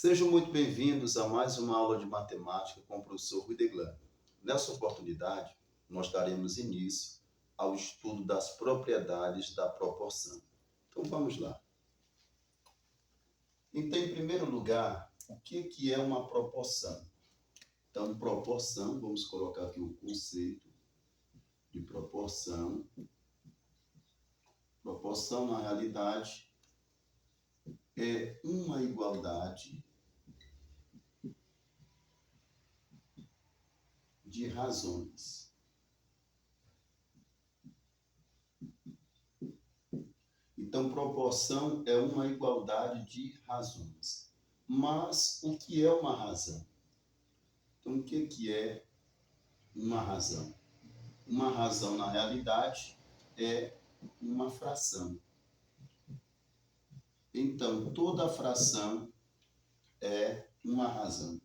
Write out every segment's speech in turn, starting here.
Sejam muito bem-vindos a mais uma aula de matemática com o professor Rui Deglan. Nessa oportunidade, nós daremos início ao estudo das propriedades da proporção. Então, vamos lá. Então, em primeiro lugar, o que é uma proporção? Então, proporção, vamos colocar aqui o conceito de proporção. Proporção, na realidade, é uma igualdade de razões. Então, proporção é uma igualdade de razões. Mas o que é uma razão? Então, o que é uma razão? Uma razão, na realidade, é uma fração. Então, toda fração é uma razão.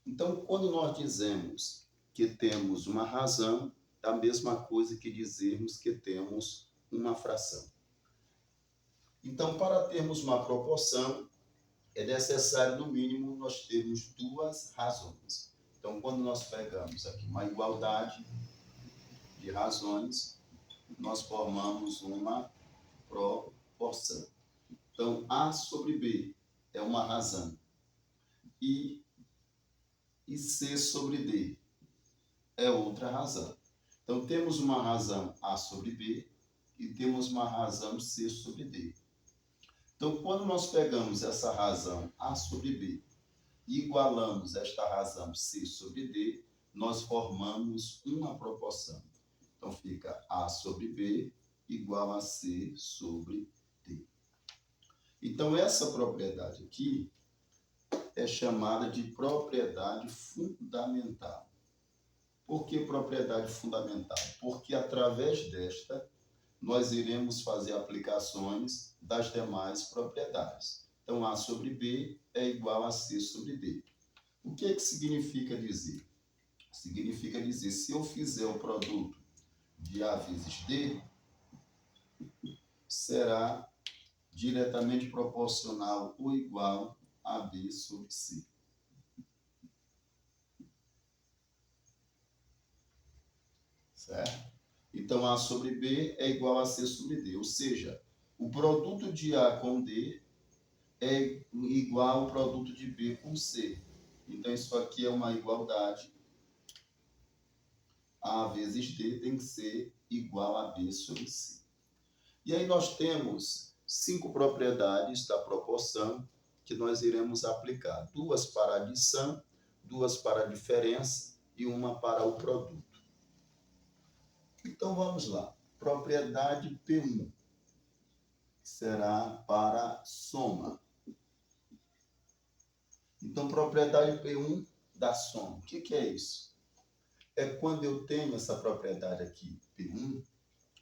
Então, quando nós dizemos que temos uma razão, é a mesma coisa que dizermos que temos uma fração. Então, para termos uma proporção, é necessário, no mínimo, nós termos duas razões. Então, quando nós pegamos aqui uma igualdade de razões, nós formamos uma proporção. Então, A sobre B é uma razão. E C sobre D é outra razão. Então, temos uma razão A sobre B e temos uma razão C sobre D. Então, quando nós pegamos essa razão A sobre B e igualamos esta razão C sobre D, nós formamos uma proporção. Então, fica A sobre B igual a C sobre D. Então, essa propriedade aqui é chamada de propriedade fundamental. Por que propriedade fundamental? Porque através desta, nós iremos fazer aplicações das demais propriedades. Então, A sobre B é igual a C sobre D. O que significa dizer? Significa dizer, se eu fizer o produto de A vezes D, será diretamente proporcional ou igual a B sobre C. Certo? Então, A sobre B é igual a C sobre D. Ou seja, o produto de A com D é igual ao produto de B com C. Então, isso aqui é uma igualdade. A vezes D tem que ser igual a B sobre C. E aí nós temos 5 propriedades da proporção que nós iremos aplicar. 2 para a adição, 2 para a diferença e uma para o produto. Então, vamos lá. Propriedade P1 será para soma. Então, propriedade P1 da soma. O que é isso? É quando eu tenho essa propriedade aqui, P1,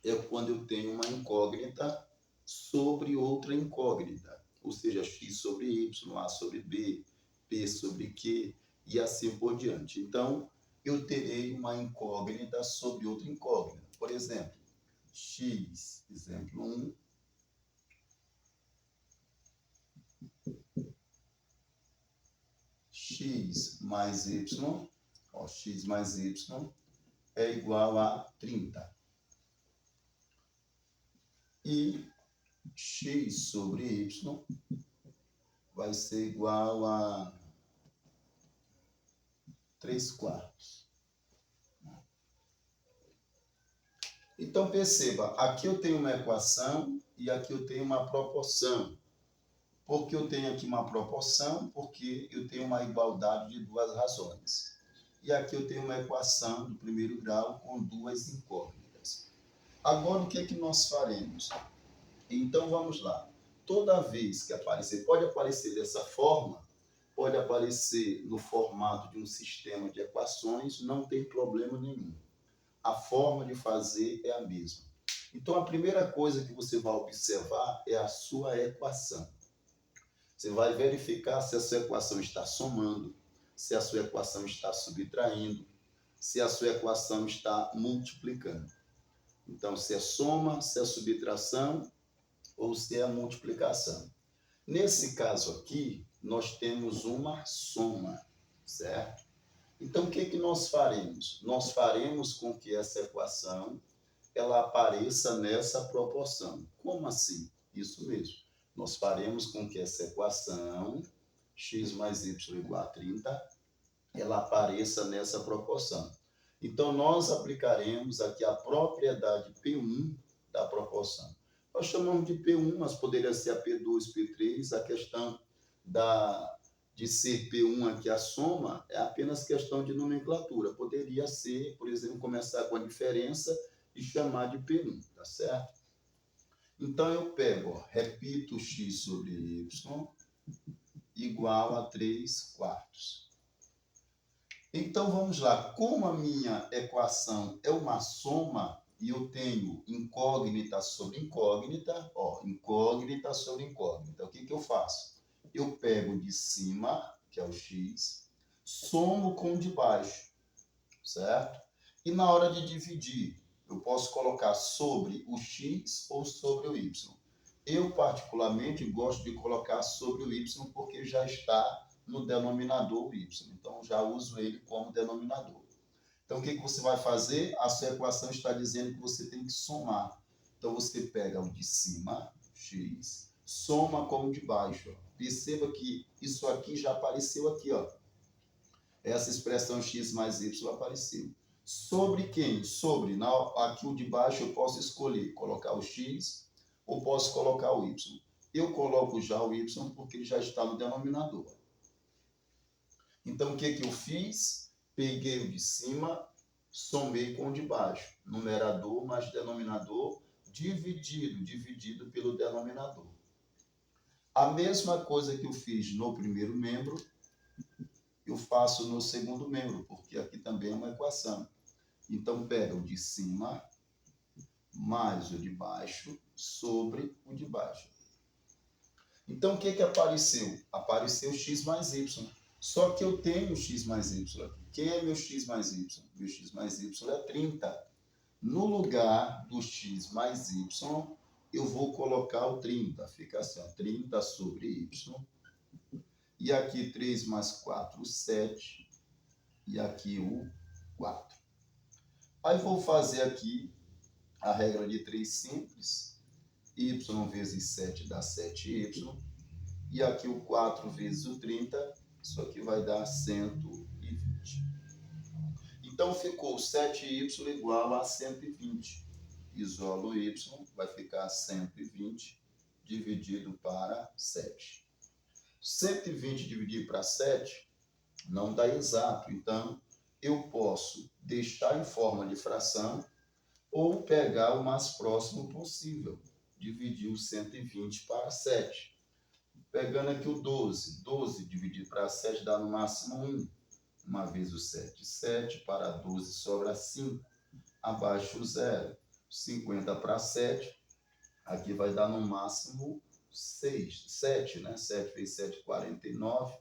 é quando eu tenho uma incógnita sobre outra incógnita. Ou seja, x sobre y, a sobre b, p sobre q e assim por diante. Então, eu terei uma incógnita sobre outra incógnita. Por exemplo, x, exemplo 1, x mais y, x mais y é igual a 30. E x sobre y vai ser igual a 3/4. Então, perceba, aqui eu tenho uma equação e aqui eu tenho uma proporção. Por que eu tenho aqui uma proporção? Porque eu tenho uma igualdade de duas razões. E aqui eu tenho uma equação do primeiro grau com duas incógnitas. Agora, o que é que nós faremos? Então, vamos lá. Toda vez que aparecer, pode aparecer dessa forma, pode aparecer no formato de um sistema de equações, não tem problema nenhum. A forma de fazer é a mesma. Então, a primeira coisa que você vai observar é a sua equação. Você vai verificar se a sua equação está somando, se a sua equação está subtraindo, se a sua equação está multiplicando. Então, se é soma, se é subtração ou se é a multiplicação. Nesse caso aqui, nós temos uma soma, certo? Então, o que nós faremos? Nós faremos com que essa equação ela apareça nessa proporção. Como assim? Isso mesmo. Nós faremos com que essa equação, x mais y igual a 30, ela apareça nessa proporção. Então, nós aplicaremos aqui a propriedade P1 da proporção. Nós chamamos de P1, mas poderia ser a P2, P3. A questão de ser P1 aqui a soma é apenas questão de nomenclatura. Poderia ser, por exemplo, começar com a diferença e chamar de P1, tá certo? Então, eu pego, repito x sobre y igual a 3/4. Então, vamos lá. Como a minha equação é uma soma e eu tenho incógnita sobre incógnita, incógnita sobre incógnita, o que eu faço? Eu pego de cima, que é o x, somo com o de baixo, certo? E na hora de dividir, eu posso colocar sobre o x ou sobre o y. Eu, particularmente, gosto de colocar sobre o y porque já está no denominador y. Então, já uso ele como denominador. Então, o que você vai fazer? A sua equação está dizendo que você tem que somar. Então, você pega o de cima, x, soma com o de baixo. Perceba que isso aqui já apareceu aqui, ó. Essa expressão x mais y apareceu. Sobre quem? Sobre. Aqui o de baixo eu posso escolher colocar o x ou posso colocar o y. Eu coloco já o y porque ele já está no denominador. Então, o que eu fiz? Peguei o de cima, somei com o de baixo. Numerador mais denominador dividido pelo denominador. A mesma coisa que eu fiz no primeiro membro, eu faço no segundo membro, porque aqui também é uma equação. Então, pega o de cima mais o de baixo sobre o de baixo. Então, o que apareceu? Apareceu x mais y. Só que eu tenho x mais y aqui. Quem é meu x mais y? Meu x mais y é 30. No lugar do x mais y, eu vou colocar o 30. Fica assim, ó, 30 sobre y. E aqui 3 mais 4, 7. E aqui o 4. Aí vou fazer aqui a regra de 3 simples. Y vezes 7 dá 7y. E aqui o 4 vezes o 30, isso aqui vai dar 120. Então, ficou 7y igual a 120. Isolo y, vai ficar 120 dividido para 7. 120 dividido para 7 não dá exato. Então, eu posso deixar em forma de fração ou pegar o mais próximo possível. Dividir o 120 para 7. Pegando aqui o 12. 12 dividido para 7 dá no máximo 1. Uma vez o 7. 7 para 12 sobra 5. Abaixo o 0. 50 para 7. Aqui vai dar no máximo 6. 7, né? 7 vezes 7, 49.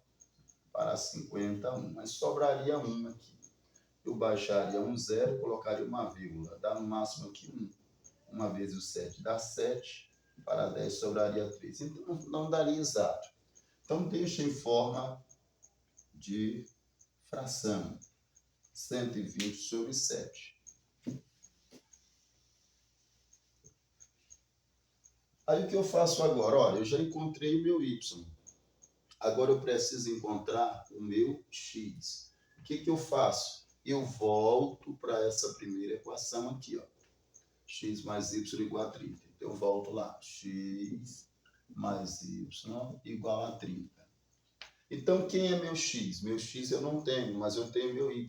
Para 51. Mas sobraria 1 aqui. Eu baixaria um 0, colocaria uma vírgula. Dá no máximo aqui 1. Uma vez o 7 dá 7. Para 10 sobraria 3. Então, não daria exato. Então, deixa em forma de fração. 120 sobre 7. Aí, o que eu faço agora? Olha, eu já encontrei o meu y. Agora, eu preciso encontrar o meu x. O que eu faço? Eu volto para essa primeira equação aqui, ó. X mais y igual a 30. Então, eu volto lá. X mais y igual a 30. Então, quem é meu x? Meu x eu não tenho, mas eu tenho meu y.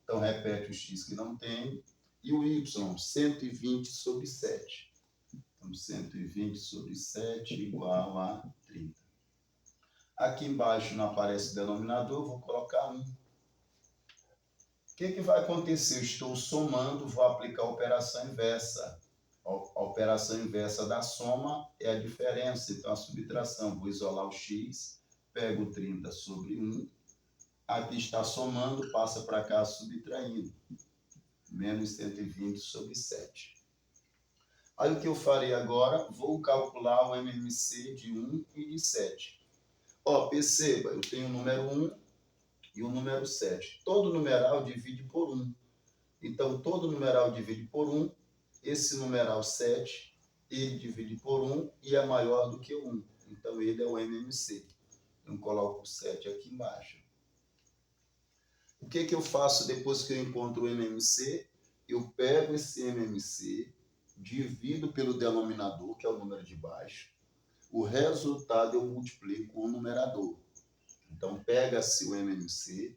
Então, repete o x que não tem. E o y, 120 sobre 7. Então, 120 sobre 7 igual a 30. Aqui embaixo não aparece denominador, vou colocar 1. O que vai acontecer? Eu estou somando, vou aplicar a operação inversa. A operação inversa da soma é a diferença, então a subtração. Vou isolar o x, pego 30 sobre 1. Aqui está somando, passa para cá subtraindo. Menos 120 sobre 7. Aí o que eu farei agora? Vou calcular o MMC de 1 e de 7. Ó, perceba, eu tenho o número 1 e o número 7. Todo numeral divide por 1. Então, todo numeral divide por 1. Esse numeral 7, ele divide por 1 e é maior do que 1. Então, ele é o MMC. Eu coloco o 7 aqui embaixo. O que eu faço depois que eu encontro o MMC? Eu pego esse MMC, divido pelo denominador, que é o número de baixo. O resultado eu multiplico o numerador. Então, pega-se o MMC,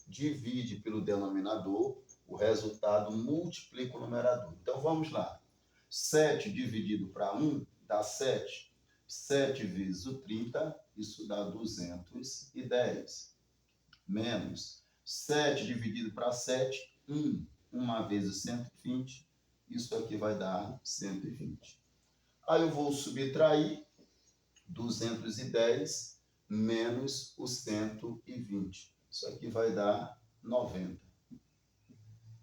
divide pelo denominador, o resultado multiplica o numerador. Então, vamos lá. 7 dividido para 1 dá 7. 7 vezes o 30, isso dá 210. Menos 7 dividido para 7, 1. 1 vezes 120, isso aqui vai dar 120. Aí eu vou subtrair 210 menos o 120. Isso aqui vai dar 90.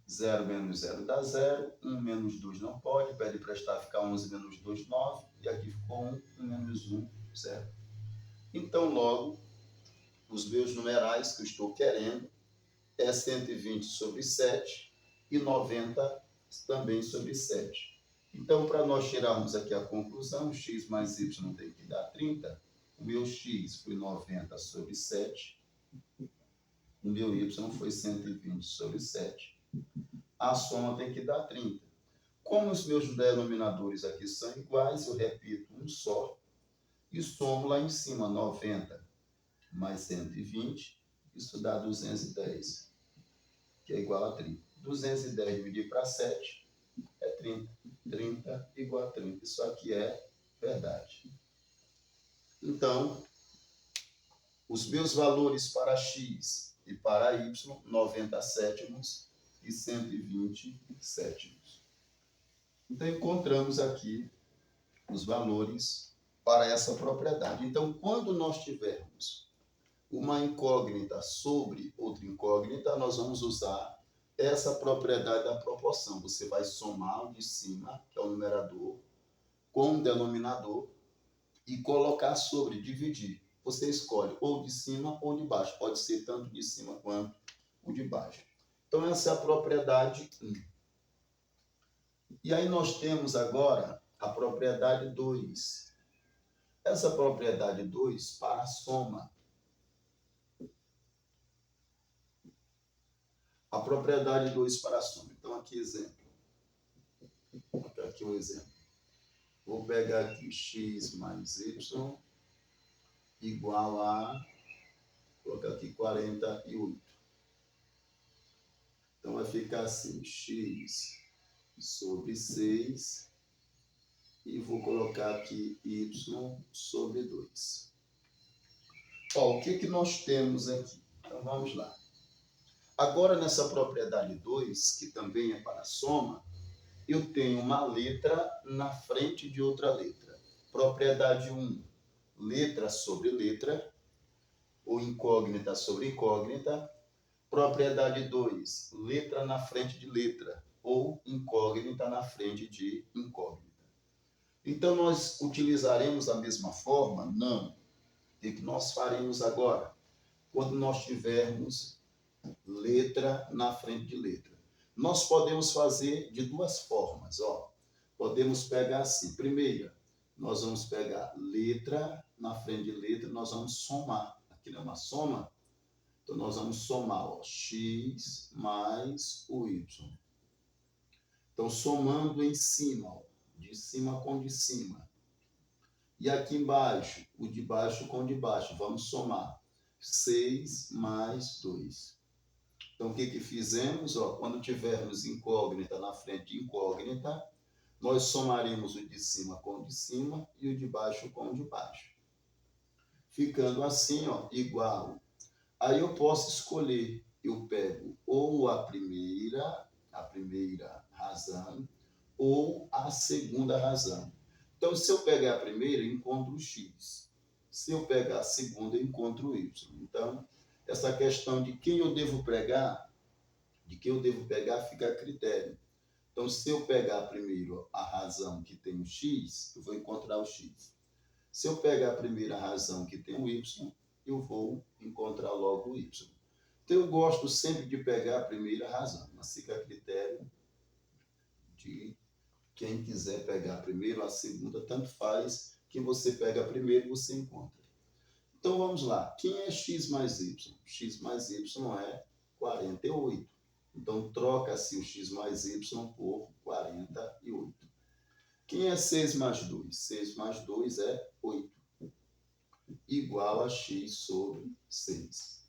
0 menos 0 dá 0. 1 menos 2 não pode. Pede emprestar, fica 11 menos 2, 9. E aqui ficou 1. 1 menos 1, 0. Então, logo, os meus numerais que eu estou querendo é 120 sobre 7 e 90 também sobre 7. Então, para nós tirarmos aqui a conclusão, x mais y tem que dar 30. O meu x foi 90 sobre 7. O meu y foi 120 sobre 7. A soma tem que dar 30. Como os meus denominadores aqui são iguais, eu repito um só e somo lá em cima, 90 mais 120, isso dá 210, que é igual a 30. 210 dividido para 7 é 30. 30 igual a 30. Isso aqui é verdade. Então, os meus valores para x e para y, 90 sétimos e 120 sétimos. Então, encontramos aqui os valores para essa propriedade. Então, quando nós tivermos uma incógnita sobre outra incógnita, nós vamos usar essa propriedade da proporção. Você vai somar o de cima, que é o numerador, com o denominador e colocar sobre, dividir. Você escolhe ou de cima ou de baixo. Pode ser tanto de cima quanto o de baixo. Então, essa é a propriedade 1. E aí nós temos agora a propriedade 2. Essa propriedade 2 para a soma. A propriedade 2 para a soma. Então, aqui exemplo. Aqui o exemplo. Vou pegar aqui x mais y igual a, vou colocar aqui 48. Então, vai ficar assim, x sobre 6 e vou colocar aqui y sobre 2. Ó, o que nós temos aqui? Então, vamos lá. Agora, nessa propriedade 2, que também é para a soma, eu tenho uma letra na frente de outra letra. Propriedade 1, letra sobre letra, ou incógnita sobre incógnita. Propriedade 2, letra na frente de letra, ou incógnita na frente de incógnita. Então, nós utilizaremos a mesma forma? Não. O que nós faremos agora? Quando nós tivermos letra na frente de letra. Nós podemos fazer de duas formas. Ó. Podemos pegar assim. Primeira, nós vamos pegar letra na frente de letra, nós vamos somar. Aqui não é uma soma? Então, nós vamos somar ó, x mais o y. Então, somando em cima, ó, de cima com de cima. E aqui embaixo, o de baixo com o de baixo. Vamos somar 6 mais 2. Então, o que fizemos? Ó, quando tivermos incógnita na frente de incógnita, nós somaremos o de cima com o de cima e o de baixo com o de baixo. Ficando assim, ó, igual. Aí eu posso escolher, eu pego ou a primeira razão ou a segunda razão. Então, se eu pegar a primeira, eu encontro o x. Se eu pegar a segunda, eu encontro o y. Então, essa questão de quem eu devo pegar, fica a critério. Então, se eu pegar primeiro a razão que tem o x, eu vou encontrar o x. Se eu pegar a primeira razão que tem o y, eu vou encontrar logo o y. Então, eu gosto sempre de pegar a primeira razão, mas fica a critério de quem quiser pegar a primeira ou a segunda, tanto faz. Quem você pega primeiro, você encontra. Então, vamos lá. Quem é x mais y? X mais y é 48. Então, troca-se o x mais y por 48. Quem é 6 mais 2? 6 mais 2 é 8. Igual a x sobre 6.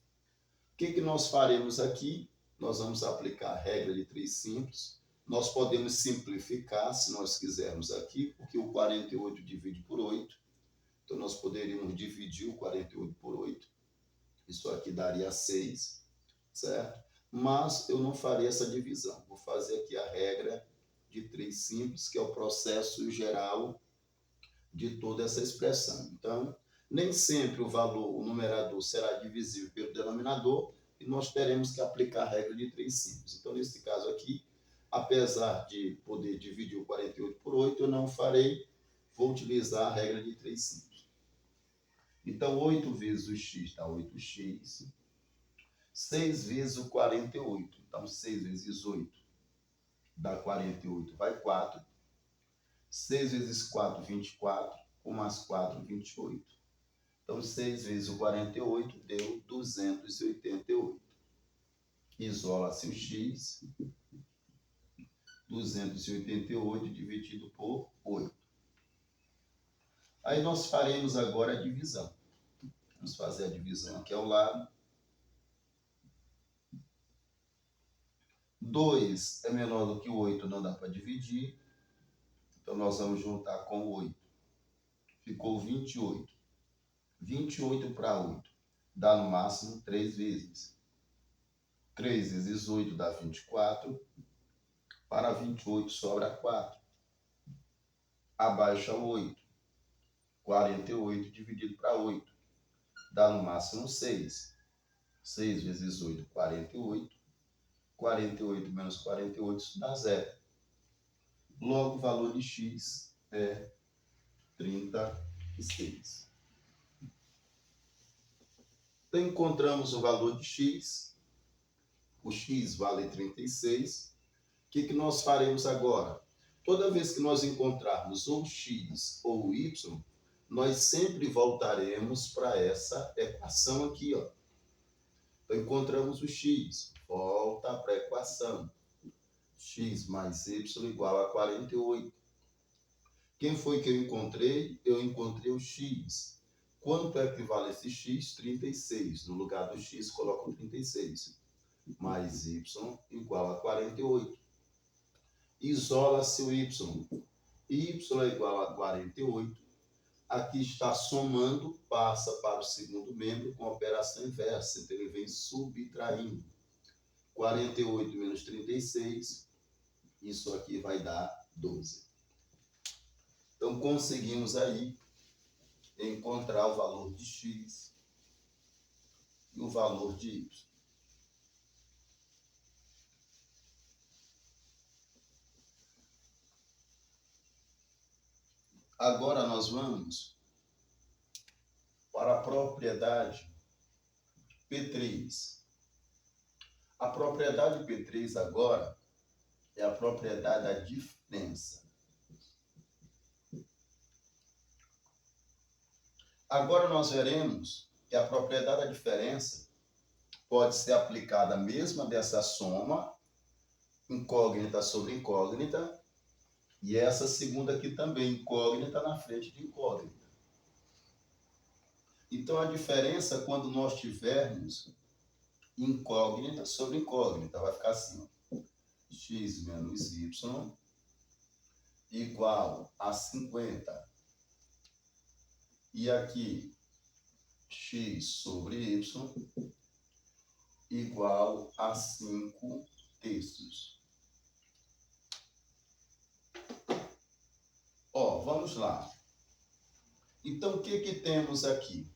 O que nós faremos aqui? Nós vamos aplicar a regra de 3 simples. Nós podemos simplificar, se nós quisermos aqui, porque o 48 divide por 8. Então, nós poderíamos dividir o 48 por 8. Isso aqui daria 6, certo? Mas eu não farei essa divisão. Vou fazer aqui a regra de 3 simples, que é o processo geral de toda essa expressão. Então, nem sempre o valor, o numerador, será divisível pelo denominador e nós teremos que aplicar a regra de 3 simples. Então, nesse caso aqui, apesar de poder dividir o 48 por 8, eu não farei, vou utilizar a regra de 3 simples. Então, 8 vezes o x dá 8x. 6 vezes o 48. Então, 6 vezes 8 dá 48, vai 4. 6 vezes 4, 24. 1 mais 4, 28. Então, 6 vezes o 48 deu 288. Isola-se o x. 288 dividido por 8. Aí nós faremos agora a divisão. Vamos fazer a divisão aqui ao lado. 2 é menor do que 8, não dá para dividir. Então, nós vamos juntar com 8. Ficou 28. 28 para 8 dá no máximo 3 vezes. 3 vezes 8 dá 24. Para 28 sobra 4. Abaixa 8. 48 dividido para 8 dá no máximo 6. 6 vezes 8, 48. 48 menos 48 dá 0. Logo, o valor de x é 36. Então, encontramos o valor de x. O x vale 36. O que nós faremos agora? Toda vez que nós encontrarmos ou x ou y, nós sempre voltaremos para essa equação aqui, ó. Então, encontramos o x, volta para a equação. X mais y igual a 48. Quem foi que eu encontrei? Eu encontrei o x. Quanto equivale esse x? 36. No lugar do x, coloco 36. Mais y igual a 48. Isola-se o y. Y é igual a 48. Aqui está somando, passa para o segundo membro com operação inversa. Então, ele vem subtraindo. 48 menos 36, isso aqui vai dar 12. Então, conseguimos aí encontrar o valor de x e o valor de y. Agora nós vamos para a propriedade P3. A propriedade P3 agora é a propriedade da diferença. Agora nós veremos que a propriedade da diferença pode ser aplicada mesmo dessa soma, incógnita sobre incógnita, e essa segunda aqui também, incógnita na frente de incógnita. Então, a diferença, quando nós tivermos incógnita sobre incógnita, vai ficar assim, ó. X menos y igual a 50. E aqui, x sobre y igual a 5 terços. Ó, vamos lá. Então, o que temos aqui?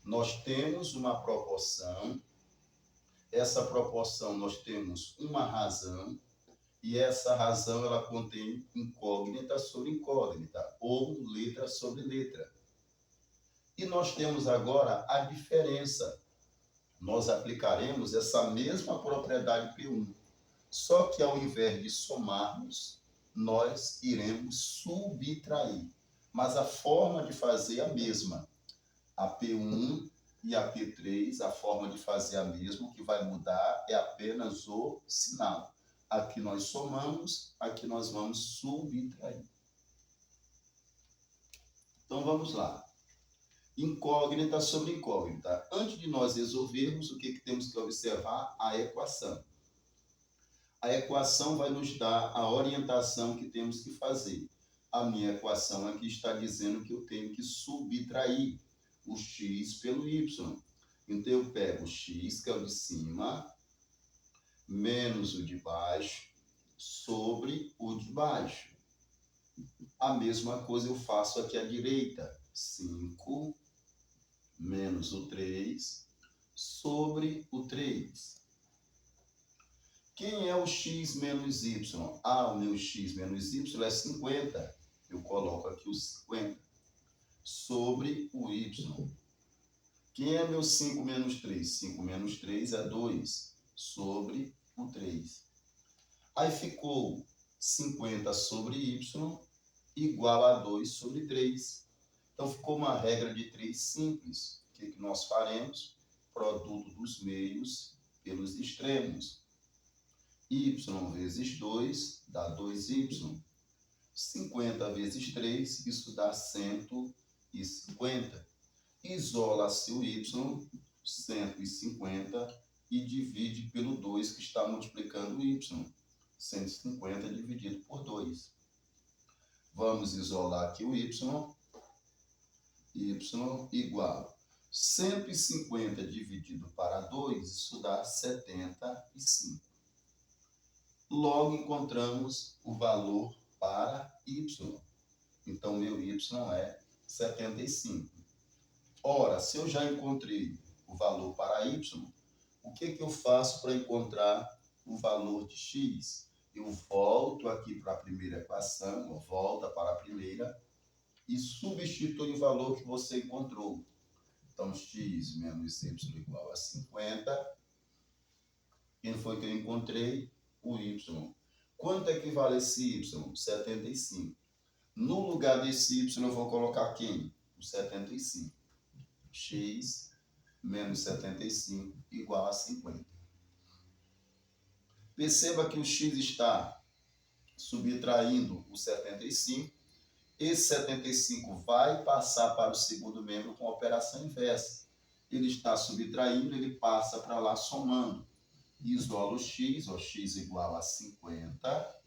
Nós temos uma proporção. Essa proporção nós temos uma razão. E essa razão ela contém incógnita sobre incógnita, ou letra sobre letra. E nós temos agora a diferença. Nós aplicaremos essa mesma propriedade P1. Só que ao invés de somarmos, nós iremos subtrair. Mas a forma de fazer é a mesma. A P1 e a P3, a forma de fazer é a mesma. O que vai mudar é apenas o sinal. Aqui nós somamos, aqui nós vamos subtrair. Então vamos lá. Incógnita sobre incógnita. Antes de nós resolvermos, o que temos que observar? A equação. A equação vai nos dar a orientação que temos que fazer. A minha equação aqui está dizendo que eu tenho que subtrair o x pelo y. Então eu pego o x, que é o de cima, menos o de baixo, sobre o de baixo. A mesma coisa eu faço aqui à direita. 5 menos o 3 sobre o 3. Quem é o x menos y? O meu x menos y é 50. Eu coloco aqui o 50 sobre o y. Quem é meu 5 menos 3? 5 menos 3 é 2 sobre o 3. Aí ficou 50 sobre y igual a 2 sobre 3. Então, ficou uma regra de 3 simples. O que nós faremos? Produto dos meios pelos extremos. Y vezes 2 dá 2y. 50 vezes 3, isso dá 150. Isola-se o y, 150, e divide pelo 2, que está multiplicando o y. 150 dividido por 2. Vamos isolar aqui o y igual 150 dividido para 2, isso dá 75. Logo encontramos o valor para y. Então, meu y é 75. Ora, se eu já encontrei o valor para y, o que eu faço para encontrar o valor de x? Eu volto aqui para a primeira equação, volta para a primeira, e substitui o valor que você encontrou. Então, x menos y igual a 50. Quem foi que eu encontrei? O y. Quanto é que vale esse y? 75. No lugar desse y, eu vou colocar quem? O 75. X menos 75 igual a 50. Perceba que o x está subtraindo o 75. Esse 75 vai passar para o segundo membro com operação inversa. Ele está subtraindo, ele passa para lá somando. Isola o x igual a 50.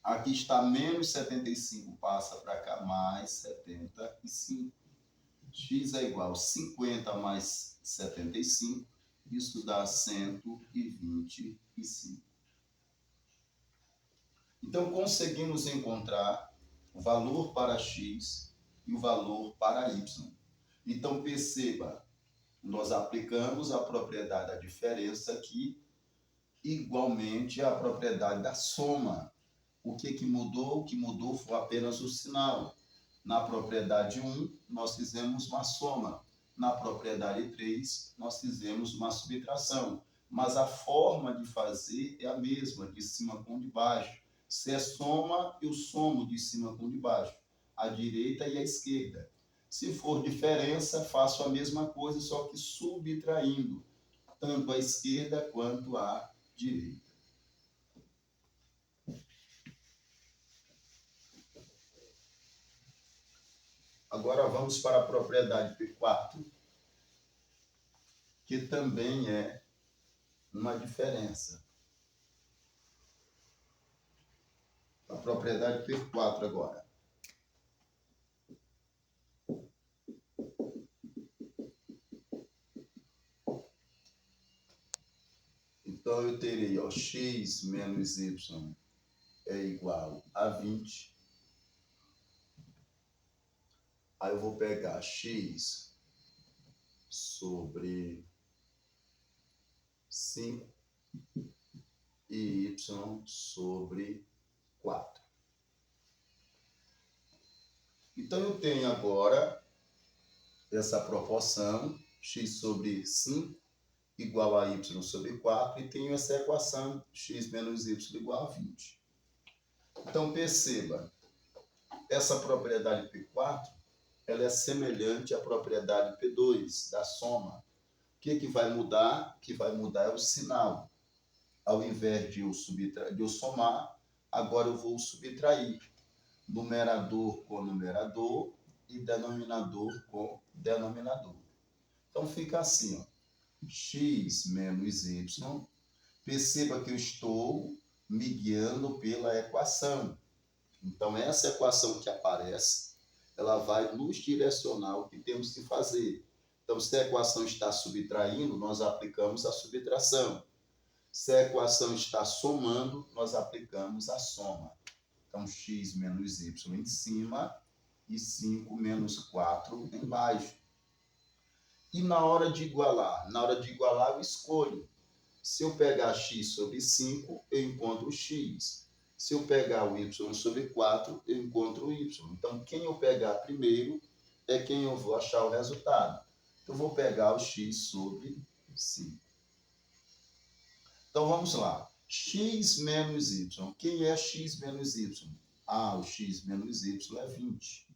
Aqui está menos 75, passa para cá, mais 75. X é igual a 50 mais 75, isso dá 125. Então, conseguimos encontrar o valor para x e o valor para y. Então, perceba, nós aplicamos a propriedade da diferença aqui, igualmente a propriedade da soma. O que mudou? O que mudou foi apenas o sinal. Na propriedade 1, nós fizemos uma soma. Na propriedade 3, nós fizemos uma subtração. Mas a forma de fazer é a mesma, de cima com de baixo. Se é soma, eu somo de cima com de baixo, a direita e a esquerda. Se for diferença, faço a mesma coisa, só que subtraindo tanto a esquerda quanto a direita. Agora vamos para a propriedade P4, que também é uma diferença. A propriedade P4 agora. Então, eu terei x menos y é igual a 20. Aí eu vou pegar x sobre 5 e y sobre 4. Então, eu tenho agora essa proporção, x sobre 5 igual a y sobre 4, e tenho essa equação, x menos y igual a 20. Então, perceba, essa propriedade P4, ela é semelhante à propriedade P2, da soma. O que vai mudar? O que vai mudar é o sinal. Ao invés de eu somar, agora eu vou subtrair. Numerador com numerador e denominador com denominador. Então, fica assim, ó, x menos y. Perceba que eu estou me guiando pela equação. Então, essa equação que aparece, ela vai nos direcionar o que temos que fazer. Então, se a equação está subtraindo, nós aplicamos a subtração. Se a equação está somando, nós aplicamos a soma. Então, x menos y em cima e 5 menos 4 embaixo. E na hora de igualar? Na hora de igualar, eu escolho. Se eu pegar x sobre 5, eu encontro x. Se eu pegar o y sobre 4, eu encontro o y. Então, quem eu pegar primeiro é quem eu vou achar o resultado. Então, eu vou pegar o x sobre 5. Então, vamos lá. X menos y. Quem é x menos y? O x menos y é 20.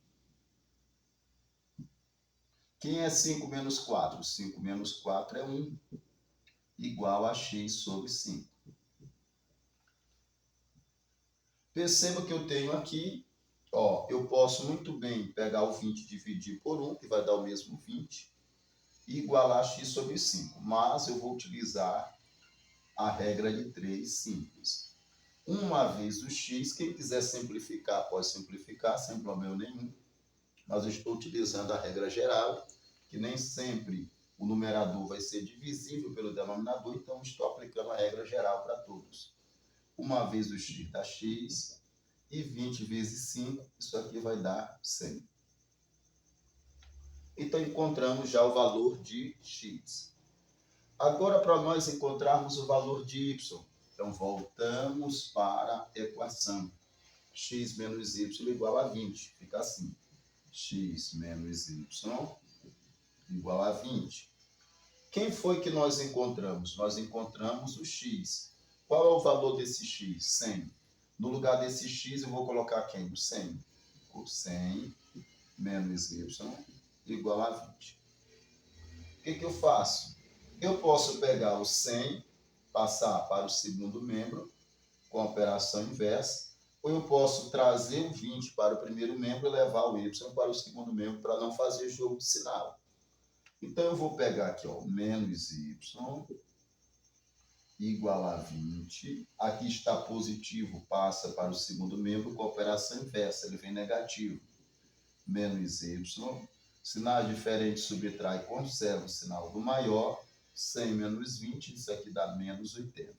Quem é 5 menos 4? 5 menos 4 é 1. Igual a x sobre 5. Perceba que eu tenho aqui, eu posso muito bem pegar o 20 e dividir por 1, que vai dar o mesmo 20, e igualar x sobre 5. Mas eu vou utilizar a regra de 3 simples. Uma vez o x, quem quiser simplificar, pode simplificar, sem problema nenhum. Mas eu estou utilizando a regra geral, que nem sempre o numerador vai ser divisível pelo denominador, então estou aplicando a regra geral para todos. Uma vez o x dá x, e 20 vezes 5, isso aqui vai dar 100. Então, encontramos já o valor de x. Agora, para nós encontrarmos o valor de y, então voltamos para a equação. X menos y igual a 20. Fica assim. X menos y igual a 20. Quem foi que nós encontramos? Nós encontramos o x. Qual é o valor desse x? 100. No lugar desse x, eu vou colocar quem? O 100. O 100 menos y igual a 20. O que eu faço? Eu posso pegar o 100, passar para o segundo membro, com a operação inversa, ou eu posso trazer o 20 para o primeiro membro e levar o y para o segundo membro, para não fazer jogo de sinal. Então, eu vou pegar aqui, menos y igual a 20. Aqui está positivo, passa para o segundo membro com a operação inversa, ele vem negativo. Menos y. Sinais diferentes subtrai, conserva o sinal do maior. 100 menos 20, isso aqui dá menos 80.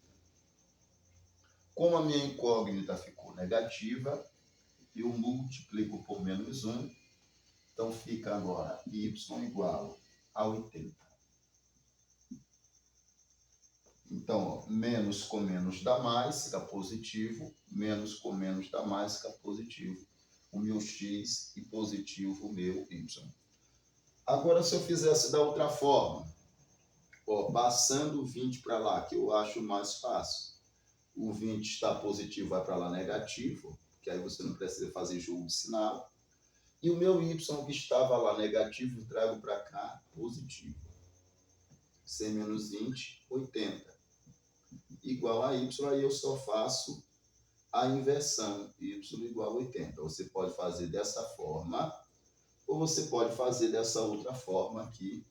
Como a minha incógnita ficou negativa, eu multiplico por menos 1. Então, fica agora y igual a 80. Então, menos com menos dá mais, fica positivo. Menos com menos dá mais, fica positivo. O meu x e positivo o meu y. Agora, se eu fizesse da outra forma, passando o 20 para lá, que eu acho mais fácil. O 20 está positivo, vai para lá negativo, que aí você não precisa fazer jogo de sinal. E o meu y, que estava lá negativo, eu trago para cá positivo. 100 menos 20, 80. Igual a y, aí eu só faço a inversão, y igual a 80. Você pode fazer dessa forma, ou você pode fazer dessa outra forma aqui,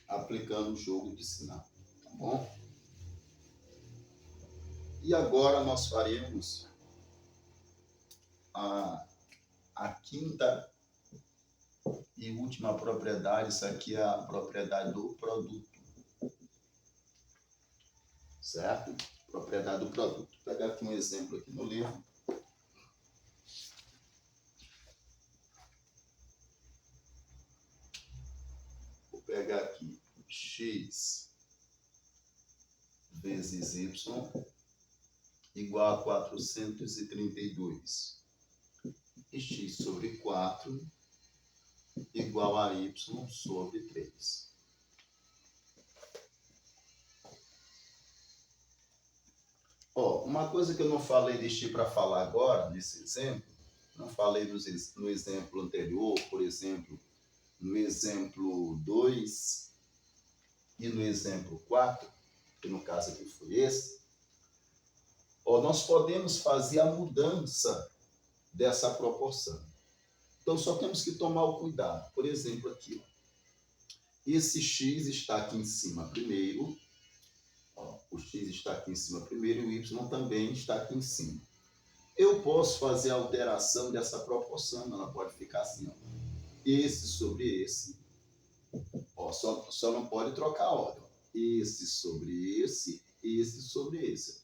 aplicando o jogo de sinal, tá bom? E agora nós faremos a quinta e última propriedade. Isso aqui é a propriedade do produto. Certo? Propriedade do produto. Vou pegar aqui um exemplo aqui no livro. Vou pegar aqui x vezes y igual a 432. E x sobre 4 igual a y sobre 3. Ó, uma coisa que eu não falei, deixei para falar agora, nesse exemplo, não falei no exemplo anterior, por exemplo, no exemplo 2 e no exemplo 4, que no caso aqui foi esse, ó, nós podemos fazer a mudança dessa proporção. Então, só temos que tomar o cuidado. Por exemplo, aqui, ó, esse x está aqui em cima primeiro, ó, o x está aqui em cima primeiro e o y também está aqui em cima. Eu posso fazer a alteração dessa proporção, ela pode ficar assim, ó, esse sobre esse, ó, só não pode trocar a ordem, ó, esse sobre esse sobre esse,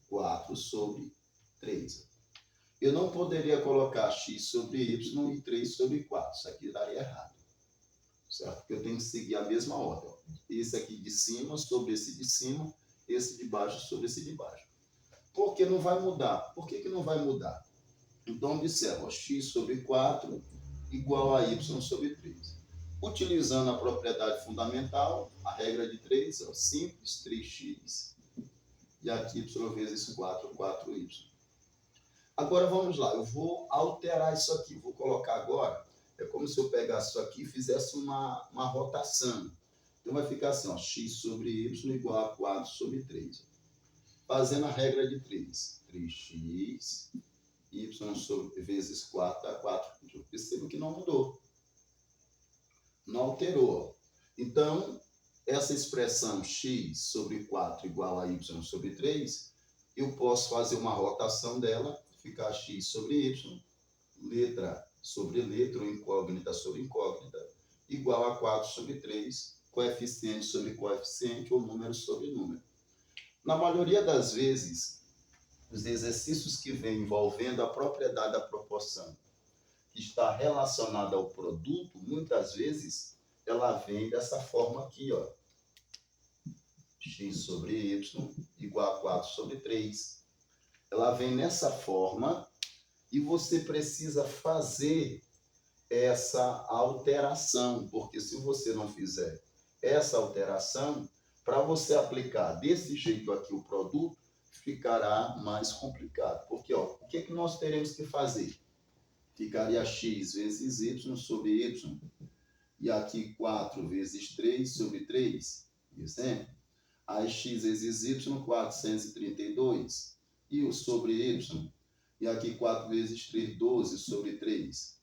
4 sobre 3. Eu não poderia colocar x sobre y e 3 sobre 4, isso aqui daria errado, certo? Porque eu tenho que seguir a mesma ordem, ó, esse aqui de cima sobre esse de cima, esse de baixo sobre esse de baixo. Por que não vai mudar? Por que não vai mudar? Então, observa, ó, x sobre 4 igual a y sobre 3. Utilizando a propriedade fundamental, a regra de 3, ó, simples, 3x, e aqui y vezes 4, 4y. Agora, vamos lá, eu vou alterar isso aqui, vou colocar agora, é como se eu pegasse isso aqui e fizesse uma rotação. Então, vai ficar assim, ó, x sobre y igual a 4 sobre 3. Fazendo a regra de 3, 3x, y sobre, vezes 4 dá 4. Eu percebo que não mudou. Não alterou. Então, essa expressão x sobre 4 igual a y sobre 3, eu posso fazer uma rotação dela, ficar x sobre y, letra sobre letra, ou incógnita sobre incógnita, igual a 4 sobre 3, coeficiente sobre coeficiente, ou número sobre número. Na maioria das vezes, os exercícios que vêm envolvendo a propriedade da proporção, que está relacionada ao produto, muitas vezes, ela vem dessa forma aqui, ó. X sobre y igual a 4 sobre 3. Ela vem nessa forma e você precisa fazer essa alteração, porque se você não fizer essa alteração, para você aplicar desse jeito aqui o produto, ficará mais complicado. Porque, ó, o que nós teremos que fazer? Ficaria x vezes y sobre y, e aqui 4 vezes 3 sobre 3, exemplo. Aí x vezes y, 432, e o sobre y, e aqui 4 vezes 3, 12 sobre 3.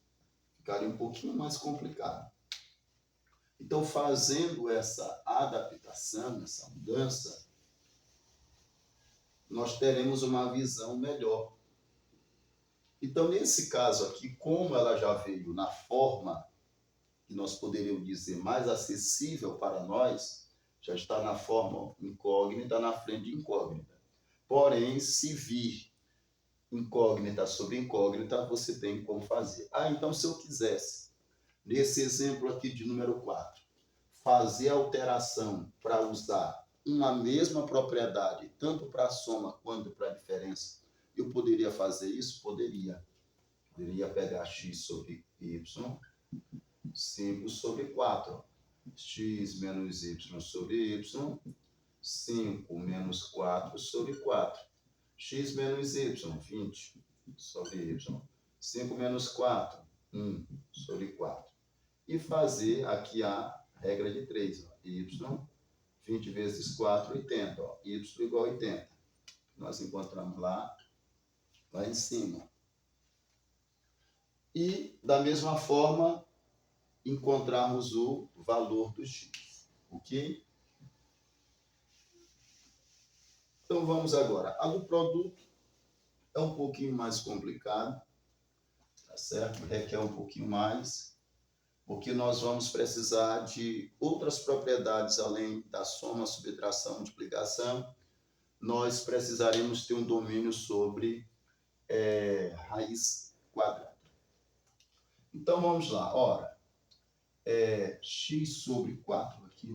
Ficaria um pouquinho mais complicado. Então, fazendo essa adaptação, essa mudança, nós teremos uma visão melhor. Então, nesse caso aqui, como ela já veio na forma que nós poderíamos dizer mais acessível para nós, já está na forma incógnita na frente de incógnita. Porém, se vir incógnita sobre incógnita, você tem como fazer. Então, se eu quisesse, nesse exemplo aqui de número 4, fazer alteração para usar uma mesma propriedade, tanto para a soma quanto para a diferença, eu poderia fazer isso? Poderia. Poderia pegar x sobre y, 5 sobre 4. X menos y sobre y, 5 menos 4 sobre 4. X menos y, 20 sobre y. 5 menos 4, 1 sobre 4. E fazer aqui a regra de 3. Ó. Y, 20 vezes 4, 80. Ó. Y igual a 80. Nós encontramos lá em cima. E, da mesma forma, encontrarmos o valor do x. Ok? Então, vamos agora. O produto é um pouquinho mais complicado, tá certo? Requer um pouquinho mais, porque nós vamos precisar de outras propriedades além da soma, subtração, multiplicação. Nós precisaremos ter um domínio sobre raiz quadrada. Então, vamos lá. Ora, x sobre 4, aqui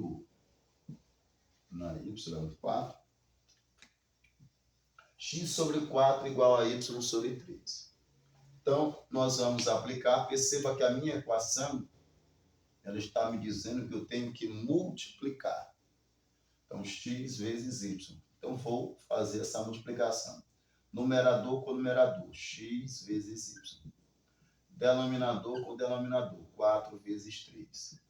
na y4, x sobre 4 igual a y sobre 3. Então, nós vamos aplicar, perceba que a minha equação ela está me dizendo que eu tenho que multiplicar. Então, x vezes y. Então, vou fazer essa multiplicação. Numerador com numerador, x vezes y. Denominador com denominador, 4 vezes 3.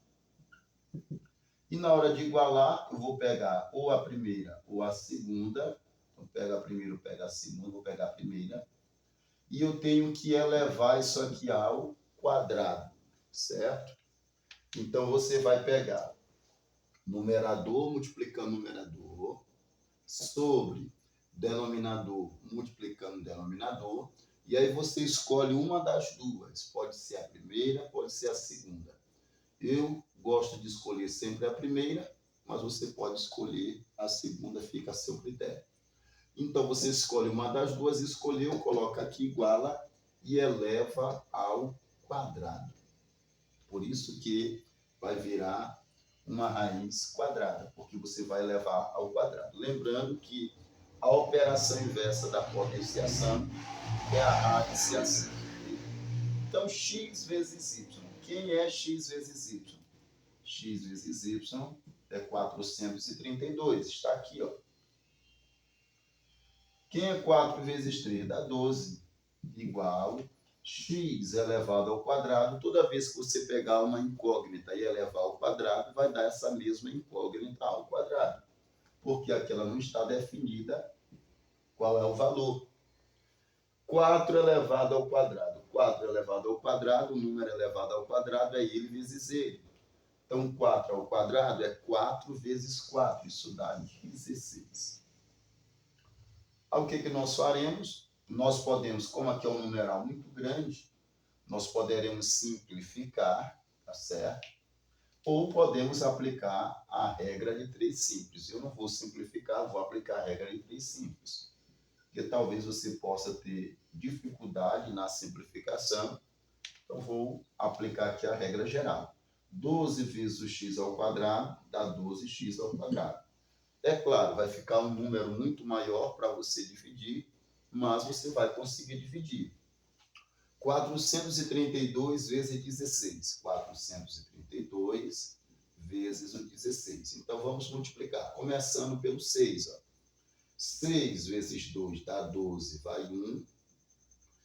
E na hora de igualar, eu vou pegar ou a primeira ou a segunda. Então, pega a primeira, pega a segunda, vou pegar a primeira. E eu tenho que elevar isso aqui ao quadrado, certo? Então, você vai pegar numerador multiplicando numerador sobre denominador multiplicando denominador. E aí você escolhe uma das duas. Pode ser a primeira, pode ser a segunda. Eu gosto de escolher sempre a primeira, mas você pode escolher a segunda, fica a seu critério. Então, você escolhe uma das duas, escolheu, coloca aqui, iguala e eleva ao quadrado. Por isso que vai virar uma raiz quadrada, porque você vai elevar ao quadrado. Lembrando que a operação inversa da potenciação é a radiciação. Então, x vezes y. Quem é x vezes y? X vezes y é 432. Está aqui, ó. Quem é 4 vezes 3? Dá 12. Igual x elevado ao quadrado. Toda vez que você pegar uma incógnita e elevar ao quadrado, vai dar essa mesma incógnita ao quadrado. Porque aqui ela não está definida qual é o valor. 4 elevado ao quadrado. 4 elevado ao quadrado, o número elevado ao quadrado é ele vezes ele. Então, 4 ao quadrado é 4 vezes 4. Isso dá 16. O que nós faremos? Nós podemos, como aqui é um numeral muito grande, nós poderemos simplificar, tá certo? Ou podemos aplicar a regra de 3 simples. Eu não vou simplificar, vou aplicar a regra de 3 simples. Porque talvez você possa ter dificuldade na simplificação. Então, vou aplicar aqui a regra geral. 12 vezes o x ao quadrado dá 12x ao quadrado. É claro, vai ficar um número muito maior para você dividir, mas você vai conseguir dividir. 432 vezes 16. 432 vezes o 16. Então, vamos multiplicar. Começando pelo 6. Ó. 6 vezes 2 dá 12, vai 1.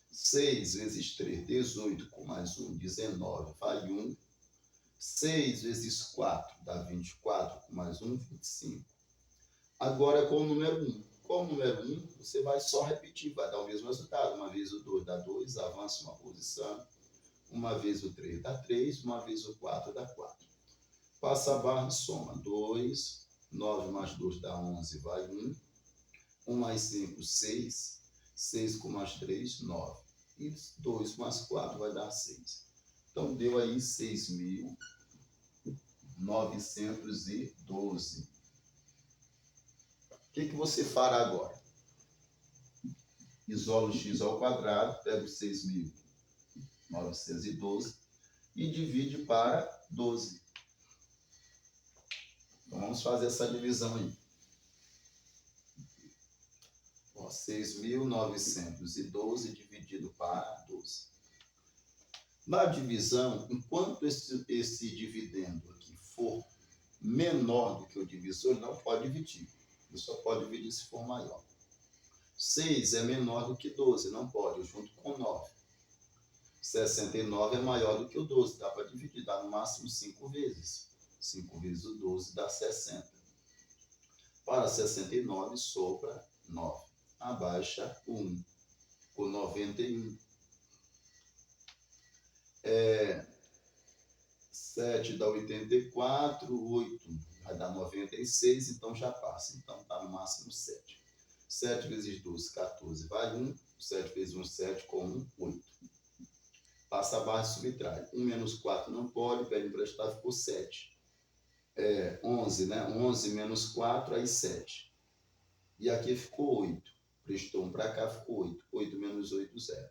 6 vezes 3, 18, com mais 1, 19, vai 1. 6 vezes 4 dá 24, com mais 1, 25. Agora com o número 1. Com o número 1, você vai só repetir, vai dar o mesmo resultado. Uma vez o 2 dá 2, avança uma posição. Uma vez o 3 dá 3, uma vez o 4 dá 4. Passa a barra e soma. 2, 9 mais 2 dá 11, vai 1. 1 mais 5, 6. 6 com mais 3, 9. E 2 mais 4 vai dar 6. Então, deu aí 6.912. O que você fará agora? Isola o x ao quadrado, pega os 6.912 e divide para 12. Então, vamos fazer essa divisão aí. 6.912 dividido para 12. Na divisão, enquanto esse dividendo aqui for menor do que o divisor, ele não pode dividir. Ele só pode dividir se for maior. 6 é menor do que 12, não pode, junto com 9. 69 é maior do que o 12, dá para dividir, dá no máximo 5 vezes. 5 vezes o 12 dá 60. Para 69, sobra 9. Abaixa 1, o 91. 7 dá 84, 8 vai dar 96, então já passa. Então está no máximo 7. 7 vezes 12, 14, vai 1. 7 vezes 1, 7, com 1, 8. Passa a barra e subtrai. 1 menos 4 não pode, pede emprestado, ficou 7. 11, né? 11 menos 4, aí 7. E aqui ficou 8. Prestou 1 para cá, ficou 8. 8 menos 8, 0.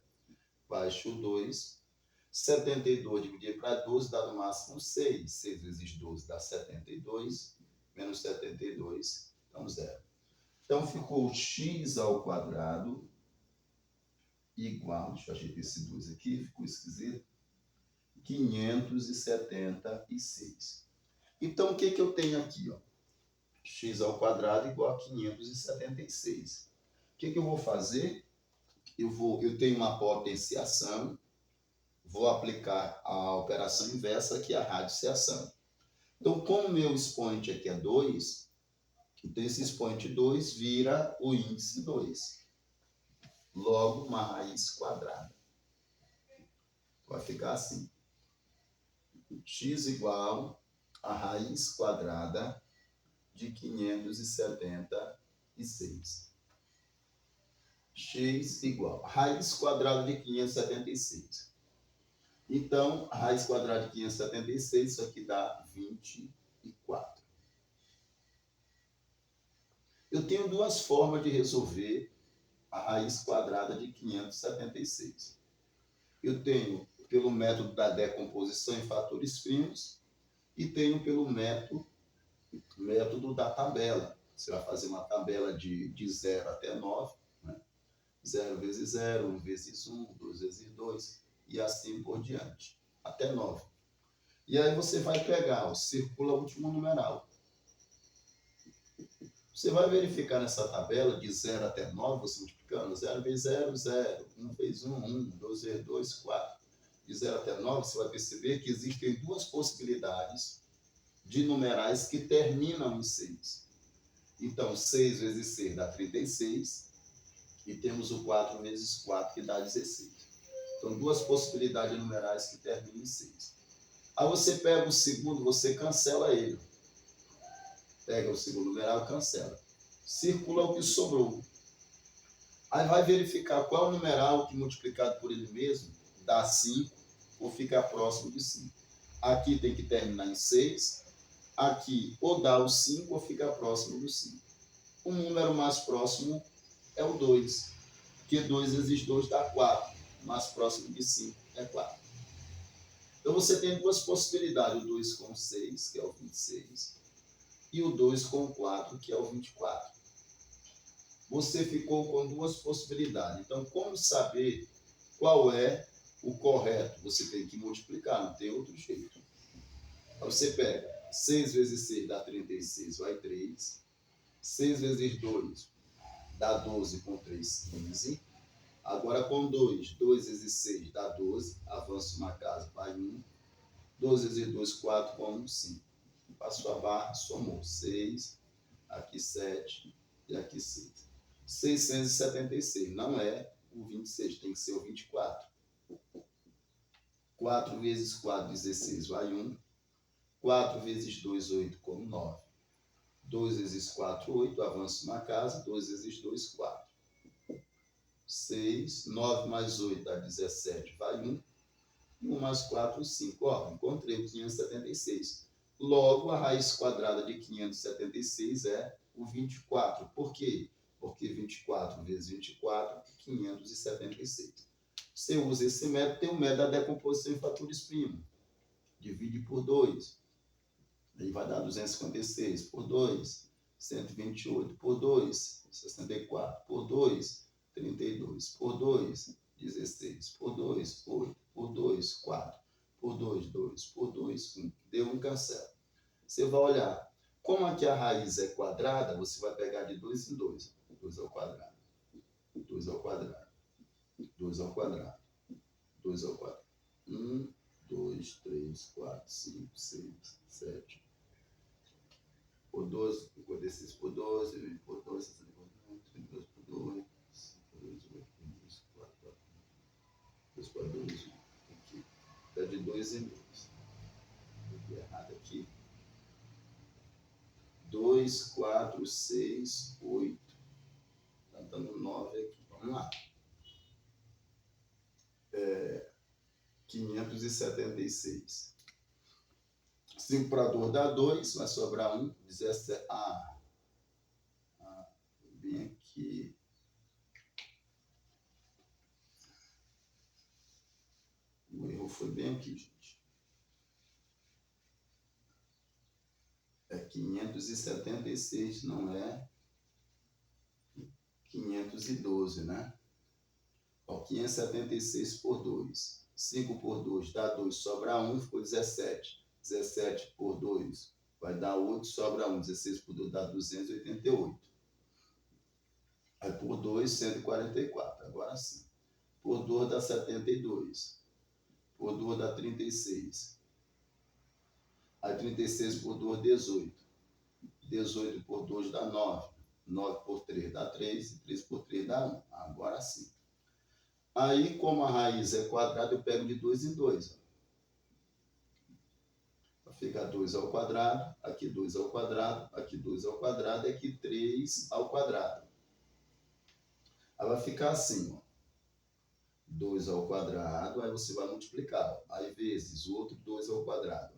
Baixo 2. 72 dividido para 12 dá no máximo 6. 6 vezes 12 dá 72. Menos 72, então 0. Então ficou x ao quadrado igual, deixa eu ajeitar esse 2 aqui, ficou esquisito. 576. Então, o que eu tenho aqui? Ó? X ao quadrado igual a 576. O que eu vou fazer? Eu tenho uma potenciação, vou aplicar a operação inversa, que é a radiciação. Então, como o meu expoente aqui é 2, então esse expoente 2 vira o índice 2. Logo, uma raiz quadrada. Vai ficar assim. X igual a raiz quadrada de 576. X igual a raiz quadrada de 576. Então, a raiz quadrada de 576, isso aqui dá 24. Eu tenho duas formas de resolver a raiz quadrada de 576. Eu tenho pelo método da decomposição em fatores primos e tenho pelo método da tabela. Você vai fazer uma tabela de 0 até 9, né? 0 vezes 0, 1 vezes 1, 2 vezes 2, e assim por diante, até 9. E aí você vai pegar, circula o último numeral. Você vai verificar nessa tabela de 0 até 9, você multiplicando, 0 vezes 0, 0, 1 vezes 1, 1, 2 vezes 2, 4. De 0 até 9, você vai perceber que existem duas possibilidades de numerais que terminam em 6. Então, 6 vezes 6 dá 36, e temos o 4 vezes 4, que dá 16. Então, duas possibilidades de numerais que terminam em 6. Aí você pega o segundo, você cancela ele. Pega o segundo numeral e cancela. Circula o que sobrou. Aí vai verificar qual numeral que multiplicado por ele mesmo dá 5 ou fica próximo de 5. Aqui tem que terminar em 6. Aqui ou dá o 5 ou fica próximo do 5. O número mais próximo é o 2. Porque 2 vezes 2 dá 4. Mais próximo de 5 é 4. Então você tem duas possibilidades. O 2 com 6, que é o 26. E o 2 com 4, que é o 24. Você ficou com duas possibilidades. Então, como saber qual é o correto? Você tem que multiplicar, não tem outro jeito. Então, você pega 6 vezes 6 dá 36, vai 3. 6 vezes 2 dá 12, com 3, 15. Agora, com 2, 2 vezes 6 dá 12. Avanço uma casa, vai 1. 12 vezes 2, 4, com 1, 5. Passou a barra, somou 6, aqui 7 e aqui 6. 676, não é o 26, tem que ser o 24. 4 vezes 4, 16, vai 1. 4 vezes 2, 8, com 9. 2 vezes 4, 8, avanço uma casa, 2 vezes 2, 4. 6, 9 mais 8 dá 17, vai 1. 1 mais 4, 5. Ó, encontrei o 576. Logo, a raiz quadrada de 576 é o 24. Por quê? Porque 24 vezes 24, 576. Você usa esse método, tem o método da decomposição em fatores primos. Divide por 2. Aí vai dar 256 por 2, 128 por 2, 64 por 2, 32 por 2, 16 por 2, 8 por 2, 4 por 2, 2 por 2, 1. Deu um cancela. Você vai olhar. Como aqui a raiz é quadrada, você vai pegar de 2 em 2. 2 ao quadrado. 2 ao quadrado. 2 ao quadrado. 2 ao quadrado. 1, 2, 3, 4, 5, 6, 7. Por 12, 56 por 12, 20 por 12, 32 por 2, 2, 8, 2, 4, 2 por 2, 1. Aqui. Está de 2 em 2. Estou errado aqui. 2, 4, 6, 8. Está dando 9 aqui. Vamos lá. 576. 5 para 2 dá 2, vai sobrar 1. 17. Bem aqui. O erro foi bem aqui, gente. É 576, não é 512, né? Ó, 576 por 2. 5 por 2 dá 2, sobra 1, ficou 17. 17 por 2 vai dar 8, sobra 1. 16 por 2 dá 288. Aí por 2, 144. Agora sim. Por 2 dá 72. Por 2 dá 36. Aí 36 por 2, 18. 18 por 2 dá 9. 9 por 3 dá 3. E 3 por 3 dá 1. Agora sim. Aí, como a raiz é quadrada, eu pego de 2 em 2. Fica 2 ao quadrado, aqui 2 ao quadrado, aqui 2 ao quadrado, e aqui 3 ao quadrado. Ela vai ficar assim, ó. 2 ao quadrado, aí você vai multiplicar. Aí vezes o outro 2 ao quadrado.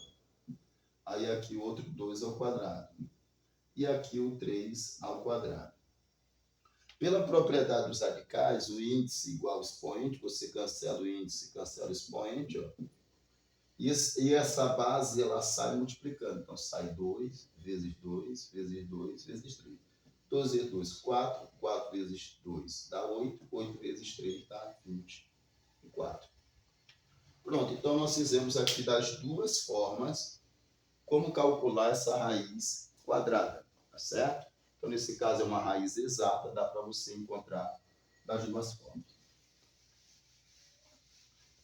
Aí aqui o outro 2 ao quadrado. E aqui o 3 ao quadrado. Pela propriedade dos radicais, o índice igual ao expoente, você cancela o índice, cancela o expoente, ó. E essa base, ela sai multiplicando. Então, sai 2 vezes 2, vezes 2, vezes 3. 2 vezes 2, 4. 4 vezes 2 dá 8. 8 vezes 3 dá 24. Pronto, então nós fizemos aqui das duas formas como calcular essa raiz quadrada, tá certo? Então, nesse caso, é uma raiz exata, dá para você encontrar das duas formas.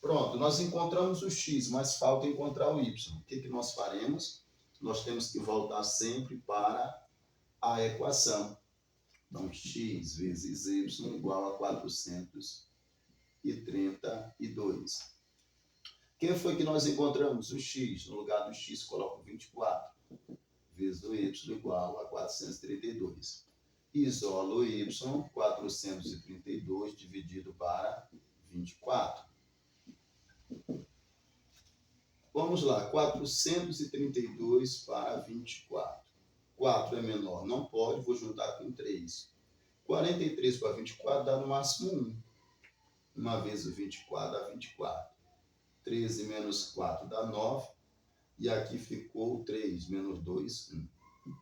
Pronto, nós encontramos o x, mas falta encontrar o y. O que nós faremos? Nós temos que voltar sempre para a equação. Então, x vezes y igual a 432. Quem foi que nós encontramos? O x. No lugar do x, coloco 24. Vezes o y igual a 432. Isolo o y, 432 dividido para 24. Vamos lá, 432 para 24. 4 é menor, não pode, vou juntar com 3. 43 para 24 dá no máximo 1. 1 vezes o 24 dá 24. 13 menos 4 dá 9. E aqui ficou 3 menos 2, 1.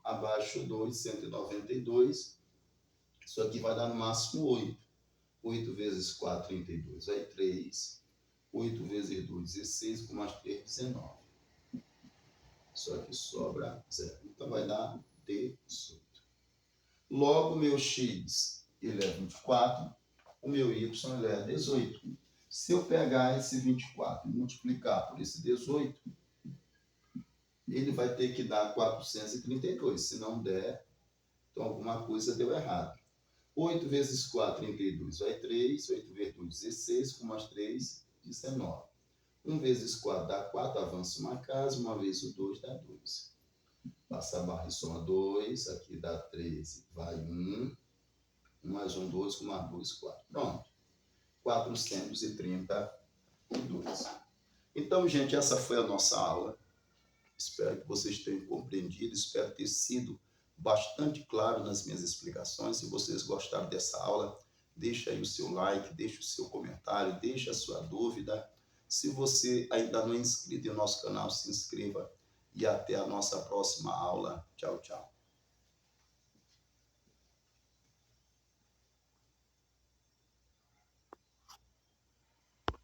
Abaixo 2, 192. Isso aqui vai dar no máximo 8. 8 vezes 4, 32. Aí 3. 8 vezes 2, 16, com mais 3, 19. Só que sobra 0. Então, vai dar 18. Logo, o meu x ele é 24, o meu y ele é 18. Se eu pegar esse 24 e multiplicar por esse 18, ele vai ter que dar 432. Se não der, então alguma coisa deu errado. 8 vezes 4, 32. Vai 3. 8 vezes 2, 16, com mais 3, 19. 1 vezes 4 dá 4, avança uma casa, 1 vezes o 2 dá 2. Passa a barra e soma 2, aqui dá 13, vai 1. 1 mais 1, 2, com mais 2, 4. Pronto. 432. Então, gente, essa foi a nossa aula. Espero que vocês tenham compreendido, espero ter sido bastante claro nas minhas explicações. Se vocês gostaram dessa aula, deixa aí o seu like, deixa o seu comentário, deixa a sua dúvida. Se você ainda não é inscrito em nosso canal, se inscreva e até a nossa próxima aula. Tchau, tchau.